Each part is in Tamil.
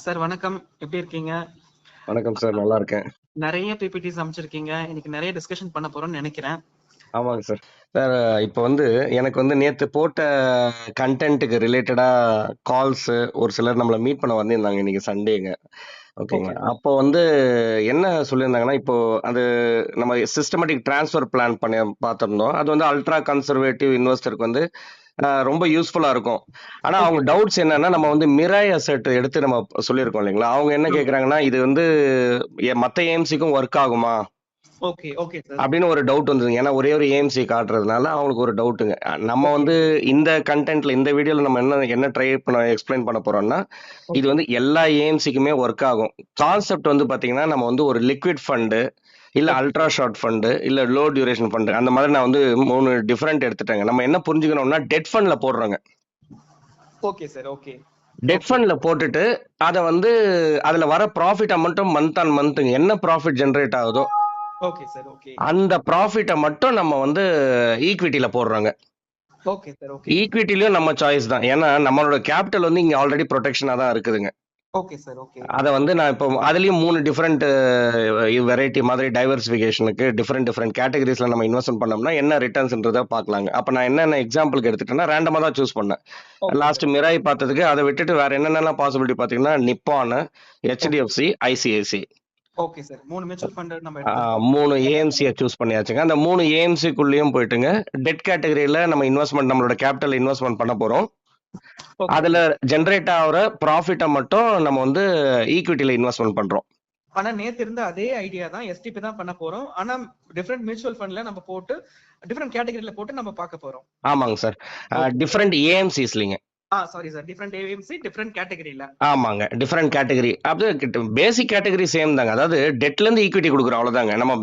சார் வணக்கம். எப்படி இருக்கீங்க? வணக்கம் சார், நல்லா இருக்கேன். நெறைய பிபிடிஸ் அமைச்சிருக்கீங்க. இன்னைக்கு நெறைய டிஸ்கஷன் பண்ண போறோம்னு நெனைக்கிறேன். ஆமாங்க சார். சார் இப்போ எனக்கு நேத்து போட்ட கன்டென்ட்டுக்கு ரிலேட்டடா கால்ஸு ஒரு சிலர் நம்மள மீட் பண்ண வந்திருந்தாங்க இன்னைக்கு சண்டேங்க. ஓகே ஓகேங்களா. சார். அப்போ என்ன சொல்லியிருந்தாங்கன்னா, இப்போ அது நம்ம சிஸ்டமேட்டிக் ட்ரான்ஸ்ஃபர் பிளான் பண்ணி பார்த்திருந்தோம். அது அல்ட்ரா கன்சர்வேட்டிவ் இன்வெஸ்டருக்கு ரொம்ப யூஸ்ஃபுல்லா இருக்கும். ஆனா அவங்க ஓகே. டவுட்ஸ் என்னன்னா, நம்ம மிரர் அசெட் எடுத்து நம்ம சொல்லியிருக்கோம் இல்லைங்களா? அவங்க என்ன ஆமா. கேட்குறாங்கன்னா, இது மத்த ஏஎம்சிக்கும் ஒர்க் ஆகுமா? Okay, okay sir. அப்படின்னு ஒரு டவுட் வந்ததுங்க. ஏன்னா ஒரே ஒரு ஏஎம்சி காட்டுறதுனால அவங்களுக்கு ஒரு டவுட்டுங்க. நம்ம ஓகே. இந்த கன்டென்ட்ல இந்த வீடியோல நம்ம என்ன ட்ரை பண்ண எக்ஸ்பிளைன் பண்ண போறோம்னா, இது ஓகே. எல்லா ஏஎம்சிக்குமே ஒர்க் ஆகும். கான்செப்ட் பாத்தீங்கன்னா, நம்ம ஒரு லிக்விட் ஃபண்டு, இல்ல ஓகே. அல்ட்ரா ஷார்ட் ஃபண்டு, இல்ல லோ டியூரேஷன் ஃபண்டு அந்த மாதிரி நான் 3 டிஃபரெண்ட் எடுத்துட்டேங்க. நம்ம என்ன புரிஞ்சுக்கணும்னா, டெட் ஃபண்ட்ல போடுறோங்க. Okay sir. Okay. Debt okay. ஃபண்ட்ல போட்டுட்டு அத அதுல வர ப்ராஃபிட் அமௌண்ட்டும் மந்த் ஆன் மந்த்ங்க என்ன ப்ராஃபிட் ஜெனரேட் ஆகுதோ ஓகே சார். ஓகே. அந்த ப்ராஃபிட்ட மட்டும் நம்ம ஈக்விட்டில போடுறோங்க. Okay sir. ஓகே. ஈக்விட்டிலயும் நம்ம சாய்ஸ் தான். ஏன்னா நம்மளோட கேபிட்டல் இங்க ஆல்ரெடி ப்ரொடெக்ஷனா தான் இருக்குதுங்க. Okay sir. ஓகே. அத நான் இப்போ அதுலயும் 3 டிஃபரெண்ட் வெரைட்டி மாதிரி டைவர்சிஃபிகேஷனுக்கு டிஃபரெண்ட் கேட்டகரிஸ்ல நம்ம இன்வெஸ்ட்மென்ட் பண்ணோம்னா என்ன ரிட்டர்ன்ஸ்ன்றத பார்க்கலாங்க. அப்ப நான் என்னென்ன எக்ஸாம்பிளுக்கு எடுத்துட்டேன்னா ரேண்டமா தான் சூஸ் பண்ணேன். Okay last sir. மிராய் பார்த்ததுக்கு அதை விட்டுட்டு வேற என்னென்னலாம் பாசிபிலிட்டி பார்த்தீங்கன்னா Nippon, HDFC, ICIC okay sir. 3 mutual fund நம்ம எடுத்துருக்கோம். 3 ஏஎம்சியை சூஸ் பண்ணியாச்சுங்க. அந்த 3 ஏஎம்சிக்குள்ளேயும் போயிட்டுங்க டெட் கேட்டகரியில நம்ம இன்வெஸ்ட்மெண்ட் நம்மளோட கேபிட்டல் இன்வெஸ்ட்மெண்ட் பண்ண போறோம். ஓகே. அதுல ஜெனரேட் ஆகுற ப்ராஃபிட்டை மட்டும் நம்ம ஈக்விட்டில இன்வெஸ்ட்மெண்ட் பண்றோம். ஆனா நேத்து இருந்த அதே ஐடியா தான் எஸ்டிபி தான் பண்ண போறோம். ஆனா டிஃபரெண்ட் மியூச்சுவல் ஃபண்ட்ல நம்ம போட்டு டிஃபரெண்ட் கேட்டகரியில போட்டு நம்ம பார்க்க போறோம். ஆமாங்க சார். டிஃபரெண்ட் ஏஎம்சிஸ்லிங்க. Sorry sir. Different AMC different கேட்டகரியில. ஆமாங்க. Different category. Basic category same தாங்க. அதாவது டெட்ல இருந்து ஈக்விட்டி கொடுக்குறோம் அவ்வளவுதாங்க. நம்ம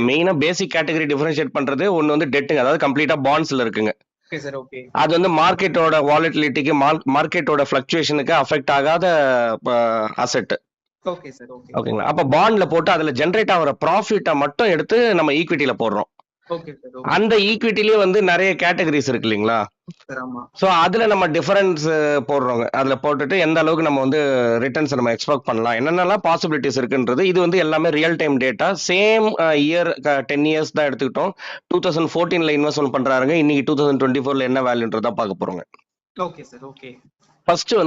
மெயினா பேசிக் கேட்டகரி டிஃபரன்ஷியேட் பண்றது ஒன்னு டெட்டுங்க. அதாவது கம்ப்ளீட்டா பாண்ட்ஸ்ல இருக்குங்க. Okay sir. ஓகே. அது மார்க்கெட்டோட வாலட்டிலிட்டிக்கு மார்க்கெட்டோட ஃபிளக்சுவேஷனுக்கு அஃபெக்ட் ஆகாத அசெட். Okay sir. ஓகே. ஓகேங்களா. அப்ப பாண்ட்ல போட்டு அதுல ஜெனரேட் ஆகிற ப்ராஃபிட்டை மட்டும் எடுத்து நம்ம ஈக்விட்டில போடுறோம். Okay sir. அந்த ஈக்விட்டிலேயே நிறைய கேட்டகரிஸ் இருக்கு இல்லைங்களா? சார் ஆமா. சோ அதுல நம்ம டிஃபரன்ஸ் போடுறோங்க. அதுல போட்டுட்டு எந்த அளவுக்கு நம்ம ரிட்டர்ன்ஸ் நம்ம எக்ஸ்பெக்ட் பண்ணலாம், என்னென்னலாம் பாசிபிலிட்டிஸ் இருக்குன்றது. இது எல்லாமே real time data. Same year 10 years தான் எடுத்துக்கிட்டோம். 2014ல இன்வெஸ்ட்மெண்ட் பண்றாருங்க. இன்னைக்கு 2024ல என்ன வேல்யூன்றதா பார்க்க போறோங்க. Okay sir. Okay. First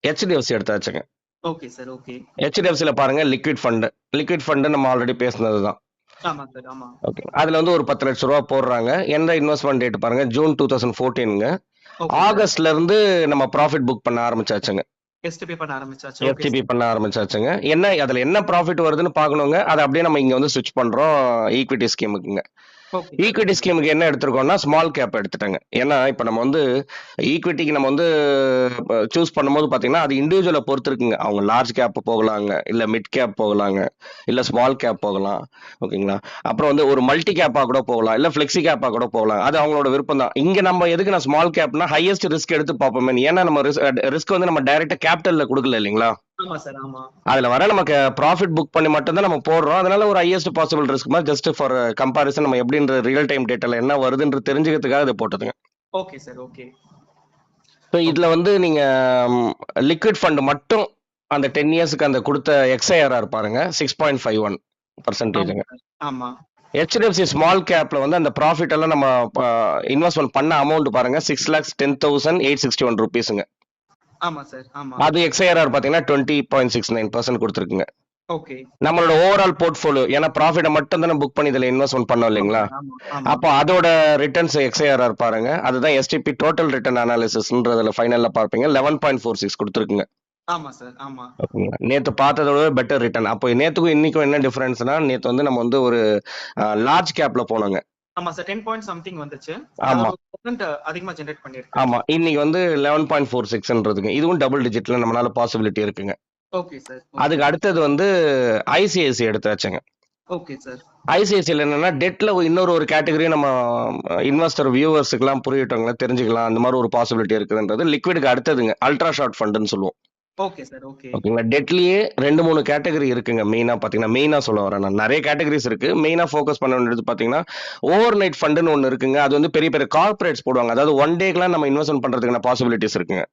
HDFC எடுத்தாச்சுங்க. Okay sir. ஓகே. ஹெச்டிஎஃப்சில பாருங்க லிக்விட் ஃபண்ட் நம்ம ஆல்ரெடி பேசினதுதான். ஆமா சார். ஆமா. ஓகே. அதுல ஒரு 10 லட்சம் ரூபாய் போடுறாங்க. எந்த இன்வெஸ்ட்மெண்ட் டேட் பாருங்க, ஜூன் 2014ங்க. ஆகஸ்ட்ல இருந்து நம்ம ப்ராஃபிட் புக் பண்ண ஆரம்பிச்சாச்சுங்க. எஸ்டிபி பண்ண ஆரம்பிச்சாச்சு. எஃப்டிபி பண்ண ஆரம்பிச்சாச்சுங்க. அதுல என்ன ப்ராஃபிட் வருதுன்னு பார்க்கணுங்க. அதை அப்படியே நம்ம இங்க ஸ்விட்ச் பண்றோம் ஈக்விட்டி ஸ்கீமுக்குங்க. ஈக்விட்டி ஸ்கீமுக்கு என்ன எடுத்திருக்கோம்னா ஸ்மால் கேப் எடுத்துட்டாங்க. ஏன்னா இப்ப நம்ம ஈக்விட்டிக்கு நம்ம சூஸ் பண்ணும்போது பாத்தீங்கன்னா அது இண்டிவிஜுவலை பொறுத்து இருக்குங்க. அவங்க லார்ஜ் கேப் போகலாங்க, இல்ல மிட் கேப் போகலாங்க, இல்ல ஸ்மால் கேப் போகலாம். ஓகேங்களா. அப்புறம் ஒரு மல்டி கேப்பா கூட போகலாம், இல்ல பிளெக்சி கேப்பா கூட போகலாம். அது அவங்களோட விருப்பம் தான். இங்க நம்ம எதுக்கு நான் ஸ்மால் கேப்னா ஹையஸ்ட் ரிஸ்க் எடுத்து பார்ப்போமே. ஏன்னா நம்ம ரிஸ்க் நம்ம டைரக்டா கேபிட்டல்ல கொடுக்கல இல்லைங்களா? ஆமா சார். ஆமா. அதுல வர நமக்கு ப்ராஃபிட் புக் பண்ணி மட்டும் தான் நம்ம போடுறோம். அதனால ஒரு ஹையஸ்ட் பாசிபிள் ரிஸ்க் மாதிரி ஜஸ்ட் ஃபார் கம்பாரிசன் நம்ம எப்படின்ற ரியல் டைம் டேட்டால என்ன வருதுன்ற தெரிஞ்சுக்கிறதுக்காக இதை போட்டதுங்க. Okay sir. ஓகே. ஸோ இதுல நீங்க லிக்விட் ஃபண்ட் மட்டும் அந்த 10 இயர்ஸ்க்கு அந்த கொடுத்த எக்ஸ்ஐஆர்ஆர் பாருங்க 6.51%. ஆமா. ஹெச்டிஎஃப்சி ஸ்மால் கேப்ல அந்த ப்ராஃபிட் எல்லாம் நம்ம இன்வெஸ்ட்மெண்ட் பண்ண அமௌண்ட் பாருங்க 6,10,861 ரூபீஸ்ங்க. ஆமா சார். ஆமா. அது எக்ஸ்ஐஆர்ஆர் பாத்தீங்கன்னா 20.69% கொடுத்துருக்குங்க. ஓகே. நம்மளோட ஓவரால் போர்ட்ஃபோலியோ, ஏன்னா ப்ராஃபிட்டை மட்டும் தானே புக் பண்ணி இதுல இன்வெஸ்ட்மெண்ட் பண்ணோம் இல்லைங்களா? அப்போ அதோட ரிட்டர்ன்ஸ் எக்ஸ்ஐஆர்ஆர் பாருங்க. அதுதான் எஸ்டிபி டோட்டல் ரிட்டர்ன் அனாலிசிஸ்ன்றதுல ஃபைனல்ல பார்ப்பீங்க 11.46 கொடுத்துருக்குங்க. ஆமா சார். ஆமா. நேத்து பார்த்ததோட பெட்டர் ரிட்டர்ன். அப்போ நேத்துக்கும் இன்னைக்கும் என்ன டிஃபரன்ஸ்னா, நேத்து நம்ம ஒரு லார்ஜ் கேப்ல போனோங்க. ஆமா சார். 10 பாயிண்ட் சம்திங் வந்துச்சு. ஆமா. அதிகமா ஜெனரேட் பண்ணிருக்கு. ஆமா. இன்னைக்கு 11.46ன்றதுங்க. இதுவும் டபுள் டிஜிட்ல நம்மளால பாசிபிலிட்டி இருக்குங்க. Okay sir. அதுக்கு அடுத்தது ஐசிஐசி எடுத்தாச்சுங்க. Okay sir. ஐசிஐசியில் என்னன்னா டெட்ல இன்னொரு கேட்டகரி நம்ம இன்வெஸ்டர் வியூவர்ஸுக்குலாம் புரியட்டவங்கள தெரிஞ்சுக்கலாம். அந்த மாதிரி ஒரு பாசிபிலிட்டி இருக்குதுன்றது. லிக்விடுக்கு அடுத்ததுங்க அல்ட்ரா ஷார்ட் ஃபண்டுன்னு சொல்லுவோம். Okay sir. ஓகே. ஓகேங்களா. டெட்லயே 2-3 கேட்டகரி இருக்குங்க. மெயினா சொல்ல வரேன் நான். நிறைய கேட்டகரிஸ் இருக்கு. மெயினா ஃபோக்கஸ் பண்ண வேண்டியது பாத்தீங்கன்னா ஓவர் நைட் ஃபண்டுன்னு ஒன்னு இருக்குங்க. அது பெரிய பெரிய கார்பரேட்ஸ் போடுவாங்க. அதாவது 1 டேக்குலாம் நம்ம இன்வெஸ்ட்மெண்ட் பண்றதுக்கான பாசிபிலிட்டிஸ் இருக்குங்க.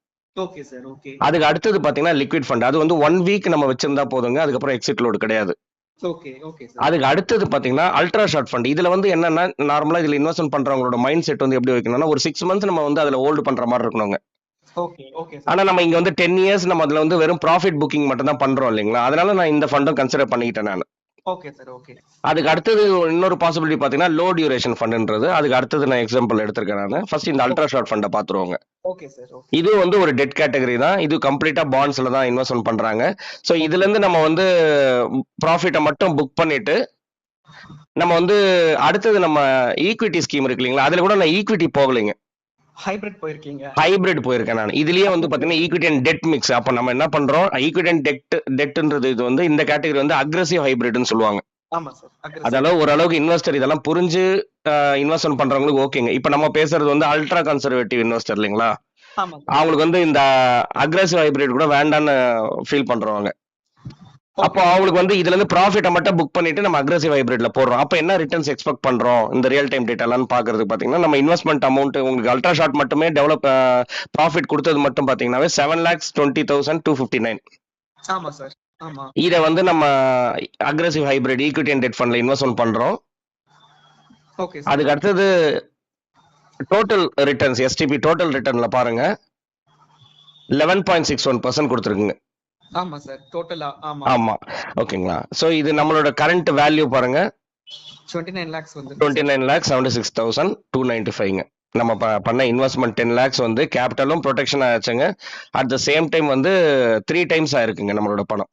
Okay sir. ஓகே. அதுக்கு அடுத்தது பாத்தீங்கன்னா லிக்விட் ஃபண்ட். அது வந்து 1 வீக் நம்ம வச்சிருந்தா போதுங்க. அதுக்கப்புறம் எக்ஸிட் லோடு கிடையாது. ஓகே. Okay sir. அதுக்கு அடுத்தது பாத்தீங்கன்னா அல்ட்ரா ஷார்ட் ஃபண்ட். இதுல வந்து என்னன்னா நார்மலா இதுல இன்வெஸ்ட்மென்ட் பண்றவங்களோட மைண்ட் செட் வந்து எப்படி வைக்கணும்னா ஒரு 6 மந்த்ஸ் நம்ம வந்து அதுல ஹோல்டு பண்ற மாதிரி இருக்கணுங்க. ஓகே. ஓகே ஆனா சார். நம்ம இங்க வந்து 10 இயர்ஸ் நம்ம அதுல வந்து வெறும் ப்ராஃபிட் புக்கிங் மட்டும் தான் பண்றோம் இல்லைங்களா? அதனால நான் இந்த ஃபண்டும் கன்சிடர் பண்ணிக்கிட்டேன் நான். Okay sir. ஓகே. அதுக்கு அடுத்தது இன்னொரு பாசிபிலிட்டி பாத்தீங்கன்னா லோ டியூரேஷன் ஃபண்ட்ன்றது. அதுக்கு அடுத்தது நான் எக்ஸாம்பிள் எடுத்திருக்கேன் நான். ஃபர்ஸ்ட் இந்த அல்ட்ரா ஷார்ட் ஃபண்டை பாத்துருவோங்க. Okay sir. ஓகே. இது வந்து ஒரு டெட் கேட்டகரி தான். இது கம்ப்ளீட்டா பாண்ட்ஸ்ல தான் இன்வெஸ்ட்மென்ட் பண்றாங்க. சோ இதுல இருந்து நம்ம வந்து ப்ராஃபிட்டை மட்டும் புக் பண்ணிட்டு நம்ம வந்து அடுத்தது நம்ம ஈக்விட்டி ஸ்கீம் இருக்கு இல்லைங்களா? அதுல கூட நான் ஈக்விட்டி போகலைங்க. ஹைபிரிட் போயிருக்கீங்க. ஹைபிரிட் போயிருக்கேன் நான். இதுலயே வந்து பாத்தீங்கன்னா ஈக்விட்டி அண்ட் டெட் மிக்ஸ். அப்ப நம்ம என்ன பண்றோம், ஈக்விட்டி அண்ட் டெட்ன்றது இது வந்து இந்த கேட்டகரி வந்து அக்ரெசிவ் ஹைபிரிட்னு சொல்லுவாங்க. ஆமா சார். அதெல்லாம் ஓரளவுக்கு இன்வெஸ்டர் இதெல்லாம் புரிஞ்சு இன்வெஸ்ட்மென்ட் பண்றவங்களுக்கு ஓகேங்க. இப்ப நம்ம பேசுறது வந்து அல்ட்ரா கன்சர்வேட்டிவ் இன்வெஸ்டர் இல்லைங்களா? ஆமா சார். அவங்களுக்கு வந்து இந்த அக்ரெசிவ் ஹைபிரிட் கூட வேண்டான்னு ஃபீல் பண்றவங்க. அப்போ அவங்களுக்கு வந்து இதுல இருந்து ப்ராஃபிட்டை மட்டும் புக் பண்ணிட்டு நம்ம அக்ரெசிவ் ஹைபிரிட்ல போடுறோம். அப்ப என்ன ரிட்டர்ன்ஸ் எக்ஸ்பெக்ட் பண்றோம் இந்த ரியல் டைம் டேட்டாலாம் பாக்குறதுக்கு பாத்தீங்கன்னா நம்ம இன்வெஸ்ட்மெண்ட் அமௌண்ட் உங்களுக்கு அல்ட்ரா ஷார்ட் மட்டுமே டெவலப் ப்ராஃபிட் கொடுத்தது மட்டும் பாத்தீங்கன்னா 7,20,259. ஆமா சார். ஆமா. இத வந்து நம்ம aggressive hybrid equity and debt ஃபண்ட்ல இன்வெஸ்ட்மென்ட் பண்றோம். Okay sir. அதுக்கு அடுத்தது டோட்டல் ரிட்டர்ன்ஸ் எஸ்டிபி டோட்டல் ரிட்டர்ன்ல பாருங்க 11.61% கொடுத்துருக்குங்க. ஆமா சார். டோட்டலா. ஆமா. ஆமா. ஓகேங்களா? சோ இது நம்மளோட கரண்ட் வேல்யூ பாருங்க 29 lakhs வந்து 29,76,295ங்க. நம்ம பண்ண இன்வெஸ்ட்மெண்ட் 10 lakhs வந்து கேபிட்டலும் ப்ரொடெக்ஷன் ஆச்சுங்க. அட் த சேம் டைம் வந்து 3 times ஆயிருக்குங்க நம்மளோட பணம்.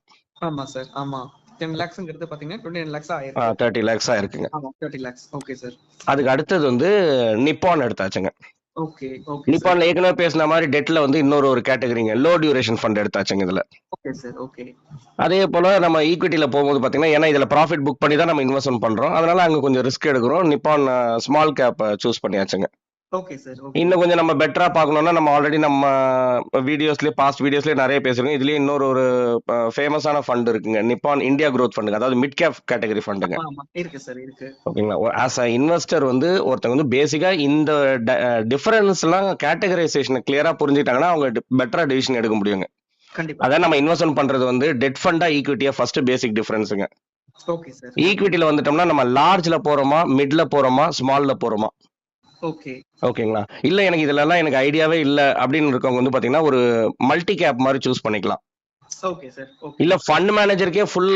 ஆமா சார். ஆமா. 10 lakhsங்கிறது பாத்தீங்கன்னா 29 lakhs ஆயிருக்கு. 30 lakhs ஆயிருக்குங்க. ஆமா 30 lakhs. Okay sir. அதுக்கு அடுத்தது வந்து நிப்பான் எடுத்தாச்சுங்க. ஓகே. Okay sir. நிப்பான்ல ஏற்கனவே பேசின மாதிரி டெட்ல வந்து இன்னொரு ஒரு கேட்டகரிங்க லோ டியூரேஷன் ஃபண்ட் எடுத்தாச்சுங்க இதுல. Okay sir. ஓகே. அதே போல நம்ம ஈக்விட்டில போகும்போது பாத்தீங்கன்னா ஏன்னா இதுல ப்ராஃபிட் புக் பண்ணி தான் நம்ம இன்வெஸ்ட்மென்ட் பண்றோம். அதனால அங்க கொஞ்சம் ரிஸ்க் எடுக்கிறோம். நிப்பான் ஸ்மால் கேப் சூஸ் பண்ணியாச்சுங்க. Okay sir. ஓகே. இன்னும் கொஞ்சம் நம்ம பெட்டரா பார்க்கணும்னா நம்ம ஆல்ரெடி நம்ம பாஸ்ட் வீடியோஸ்லயே நிறைய பேசுறோம். இதுலயே இன்னொரு ஒரு ஃபேமஸான ஃபண்ட் இருக்குங்க. நிப்பான் இந்தியா growth ஃபண்ட். அதாவது மிட் கேப் கேட்டகரி ஃபண்டுங்க. ஆமா இருக்கு சார். இருக்கு. ஓகேங்களா? ஆஸ் அ இன்வெஸ்டர் வந்து ஒருத்தங்க வந்து பேசிக்கா இந்த டிஃபரன்ஸ் எல்லாம் கேட்டகரைசேஷனை கிளியரா புரிஞ்சுட்டாங்கன்னா அவங்க பெட்டரா டிசிஷன் எடுக்க முடியுங்க. கண்டிப்பா. அதான் நம்ம இன்வெஸ்ட்மென்ட் பண்றது வந்து டெட் ஃபண்டா ஈக்விட்டியா ஃபர்ஸ்ட் பேசிக் டிஃபரன்ஸுங்க. Okay sir. ஈக்விட்டில வந்துட்டோம்னா நம்ம லார்ஜ்ல போறோமா, மிட்ல போறோமா, ஸ்மால்ல போறோமா. ஓகே. ஓகேங்களா? இல்ல எனக்கு இதுல எல்லாம் எனக்கு ஐடியாவே இல்ல அப்படின்னு இருக்கவங்க வந்து பாத்தீங்கன்னா ஒரு மல்டி கேப் மாதிரி சூஸ் பண்ணிக்கலாம். Okay sir. ஓகே. இல்ல ஃபண்ட் மேனேஜருக்கே ஃபுல்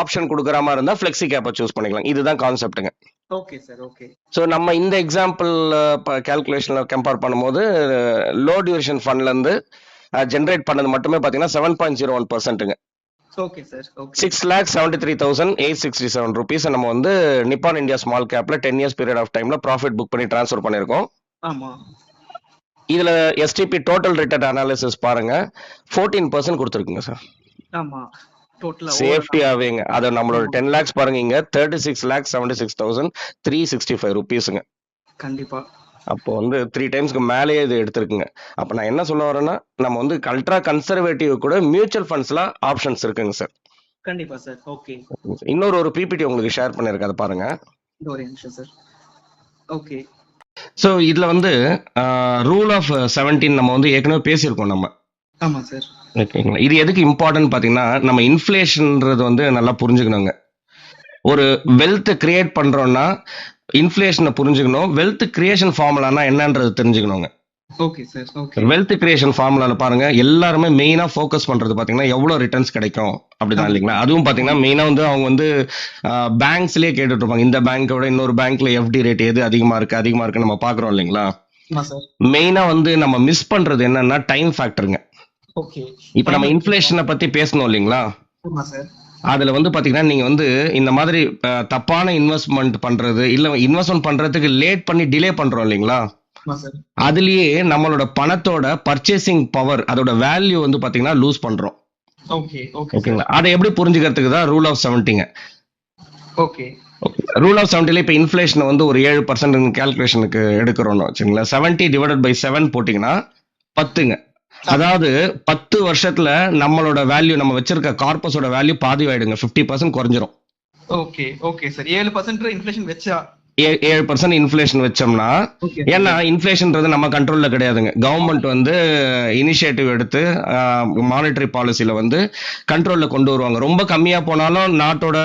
ஆப்ஷன் கொடுக்குற மாதிரி இருந்தா ஃபிளெக்ஸி கேப்பை சூஸ் பண்ணிக்கலாம். இதுதான் கான்செப்ட்டுங்க. Okay sir. ஓகே. ஸோ நம்ம இந்த எக்ஸாம்பிள் கால்குலேஷன்ல கம்பேர் பண்ணும்போது லோ டியூரேஷன் ஃபண்ட்ல இருந்து ஜென்ரேட் பண்ணது மட்டுமே பாத்தீங்கன்னா 7.01%ங்க. Okay sir. ஓகே. 6,73,867 rupees நம்ம வந்து நிப்பான் இந்தியா ஸ்மால் கேப்ல 10 years பீரியட் ஆஃப் டைம்ல ப்ராஃபிட் புக் பண்ணி ட்ரான்ஸ்ஃபர் பண்ணிருக்கோம். ஆமா. இதுல எஸ்டிபி டோட்டல் ரிட்டர்ன் அனாலிசிஸ் பாருங்க 14% கொடுத்துருக்குங்க சார். ஆமா. டோட்டலா சேஃப்டியாவேங்க. அது நம்மளோட 10 lakhs பாருங்க இங்க 36,76,365 rupeesங்க. கண்டிப்பா. அப்போ வந்து 3 டைம்ஸ்க்கு மேலேயே இது எடுத்திருக்குங்க. அப்ப நான் என்ன சொல்ல வரேன்னா நம்ம வந்து அல்ட்ரா கன்சர்வேட்டிவ் கூட மியூச்சுவல் ஃபண்ட்ஸ்ல ஆப்ஷன்ஸ் இருக்குங்க சார். கண்டிப்பா சார். ஓகே. இன்னொரு ஒரு பிபிடி உங்களுக்கு ஷேர் பண்ணிருக்கேன், அதை பாருங்க. ஒரு நிமிஷம் சார். ஓகே. சோ இதுல வந்து ரூல் ஆஃப் 17 நம்ம வந்து ஏற்கனவே பேசியிருக்கோம் நம்ம. ஆமா சார். ஓகேங்களா? இது எதுக்கு இம்பார்ட்டன்ட் பாத்தீங்கன்னா நம்ம இன்ஃப்ளேஷன்ன்றது வந்து நல்லா புரிஞ்சுக்கணுங்க. ஒரு வெல்த் கிரியேட் பண்றோம்னா இன்ஃப்ளேஷனை புரிஞ்சுக்கணும். வெல்த் கிரியேஷன் ஃபார்முலானா என்னன்றது தெரிஞ்சுக்கணுங்க. Okay sir. Okay. Wealth creation ஃபார்முலால பாருங்க எல்லாருமே மெயினா ஃபோக்கஸ் பண்றது பாத்தீங்கன்னா எவ்வளவு ரிட்டர்ன்ஸ் கிடைக்கும் அப்படிதான் இல்லைங்களா? அதுவும் பாத்தீங்கன்னா மெயினா வந்து அவங்க வந்து பேங்க்ஸ்லயே கேட்டுட்டு இருப்பாங்க. இந்த பேங்கோட இன்னொரு பேங்க்ல எஃப்டி ரேட் எது அதிகமா இருக்கு நம்ம பாக்குறோம் இல்லைங்களா? மெயினா வந்து நம்ம மிஸ் பண்றது என்னன்னா டைம் ஃபேக்டருங்க. ஓகே. இப்ப நம்ம இன்ஃப்ளேஷனை பத்தி பேசணும் இல்லைங்களா? ஆமா சார். அதுல வந்து பாத்தீங்கன்னா நீங்க வந்து இந்த மாதிரி தப்பான இன்வெஸ்ட்மெண்ட் பண்றது இல்ல இன்வெஸ்ட்மெண்ட் பண்றதுக்கு லேட் பண்ணி டிலே பண்றோம் இல்லைங்களா? அதுலயே நம்மளோட பணத்தோட பர்ச்சேசிங் பவர் அதோட வேல்யூ வந்து பாத்தீங்கன்னா லூஸ் பண்றோம். ஓகேங்களா? அதை எப்படி புரிஞ்சுக்கிறதுக்கு தான் ரூல் ஆஃப் 70ங்க. ஓகே. ரூல் ஆஃப் 70ல இப்ப இன்ஃப்ளேஷன் வந்து ஒரு 7% கால்குலேஷனுக்கு எடுக்கிறோம்னு வச்சுங்களேன். 70 டிவைடட் பை 7 போட்டீங்கன்னா 10ங்க. அதாவது 10 வருஷத்துல நம்மளோட வேல்யூ நம்ம வச்சிருக்க கார்பஸோட வேல்யூ பாதி ஆயிடுங்க. 50% குறைஞ்சிரும். ஓகே. Okay sir. 7% இன்ஃப்ளேஷன் வெச்சா 7% இன்ஃபிளேஷன் வச்சோம்னா, ஏன்னா இன்ஃபிளேஷன்ன்றது நம்ம கண்ட்ரோல்ல கிடையாதுங்க. கவர்மெண்ட் வந்து இனிஷியேட்டிவ் எடுத்து மானிட்டரி பாலிசில வந்து கண்ட்ரோல்ல கொண்டு வருவாங்க. ரொம்ப கம்மியா போனாலும் நாட்டோட